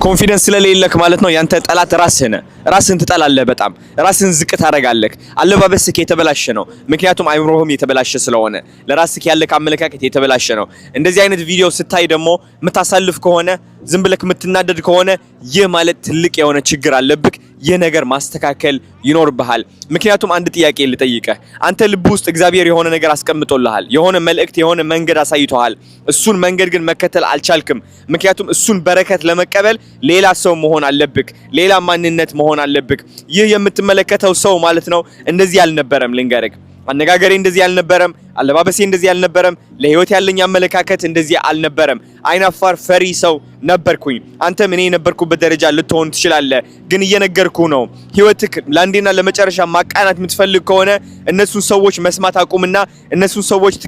ኮንፊደንስ ስለሌለክ ማለት ነው ያንተ ጠላት ራስህ ነህ። ራስህን ትጠላለህ፣ በጣም ራስህን ዝቅ ታደርጋለህ። አለባበስክ የተበላሸ ነው፣ ምክንያቱም አይምሮህም የተበላሸ ስለሆነ ለራስህ ያለክ አመለካከት የተበላሸ ነው። እንደዚህ አይነት ቪዲዮ ስታይ ደግሞ የምታሳልፍ ከሆነ ዝም ብለክ የምትናደድ ከሆነ ይህ ማለት ትልቅ የሆነ ችግር አለብክ። ይህ ነገር ማስተካከል ይኖርብሃል። ምክንያቱም አንድ ጥያቄ ልጠይቅህ። አንተ ልብ ውስጥ እግዚአብሔር የሆነ ነገር አስቀምጦልሃል፣ የሆነ መልእክት፣ የሆነ መንገድ አሳይቶሃል። እሱን መንገድ ግን መከተል አልቻልክም። ምክንያቱም እሱን በረከት ለመቀበል ሌላ ሰው መሆን አለብክ፣ ሌላ ማንነት መሆን አለብክ። ይህ የምትመለከተው ሰው ማለት ነው እንደዚህ አልነበረም። ልንገርህ፣ አነጋገሬ እንደዚህ አልነበረም፣ አለባበሴ እንደዚህ አልነበረም፣ ለህይወት ያለኝ አመለካከት እንደዚህ አልነበረም። አይናፋር ፈሪ ሰው ነበርኩኝ። አንተም እኔ የነበርኩበት ደረጃ ልትሆን ትችላለህ። ግን እየነገርኩ ነው፣ ህይወትክ ለአንዴና ለመጨረሻ ማቃናት የምትፈልግ ከሆነ እነሱን ሰዎች መስማት አቁምና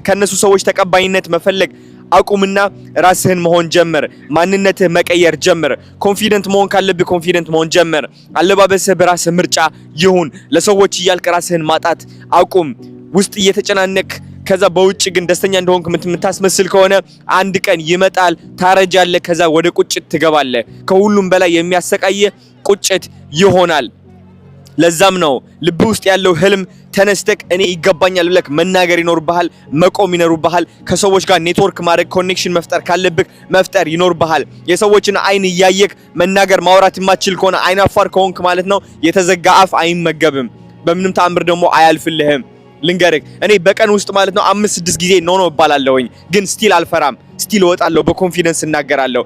ከነሱ ሰዎች ተቀባይነት መፈለግ አቁምና ራስህን መሆን ጀምር። ማንነትህ መቀየር ጀምር። ኮንፊደንት መሆን ካለብህ ኮንፊደንት መሆን ጀምር። አለባበስህ በራስህ ምርጫ ይሁን። ለሰዎች እያልክ ራስህን ማጣት አቁም። ውስጥ እየተጨናነክ ከዛ በውጭ ግን ደስተኛ እንደሆንክ የምታስመስል ከሆነ አንድ ቀን ይመጣል፣ ታረጃለህ። ከዛ ወደ ቁጭት ትገባለህ። ከሁሉም በላይ የሚያሰቃየህ ቁጭት ይሆናል። ለዛም ነው ልብ ውስጥ ያለው ህልም ተነስተክ እኔ ይገባኛል ብለክ መናገር ይኖርብሃል፣ መቆም ይኖርብሃል። ከሰዎች ጋር ኔትወርክ ማድረግ ኮኔክሽን መፍጠር ካለብክ መፍጠር ይኖርብሃል። የሰዎችን አይን እያየክ መናገር ማውራት የማትችል ከሆነ አይናፋር ከሆንክ ማለት ነው የተዘጋ አፍ አይመገብም፣ በምንም ተአምር ደግሞ አያልፍልህም። ልንገርክ እኔ በቀን ውስጥ ማለት ነው 5-6 ጊዜ ኖ እባላለሁኝ፣ ግን ስቲል አልፈራም፣ ስቲል እወጣለሁ፣ በኮንፊደንስ እናገራለሁ።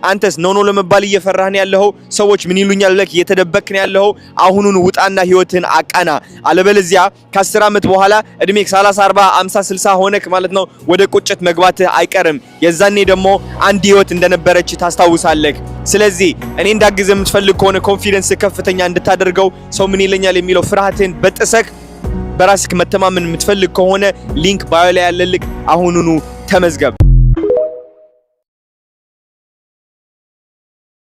አንተስ ኖ ለመባል እየፈራህ ነው ያለው? ሰዎች ምን ይሉኛል ብለህ እየተደበክ ነው ያለው? አሁኑን ውጣና ህይወትን አቃና። አለበለዚያ ከ10 ዓመት በኋላ እድሜክ 30 40 50 60 ሆነክ ማለት ነው ወደ ቁጭት መግባትህ አይቀርም። የዛኔ ደግሞ አንድ ህይወት እንደነበረች ታስታውሳለህ። ስለዚህ እኔ እንዳግዝህ የምትፈልግ ከሆነ ኮንፊደንስ ከፍተኛ እንድታደርገው ሰው ምን ይለኛል የሚለው ፍርሃትን በጥሰክ በራስክ መተማመን የምትፈልግ ከሆነ ሊንክ ባዮ ላይ ያለልክ አሁኑኑ ተመዝገብ።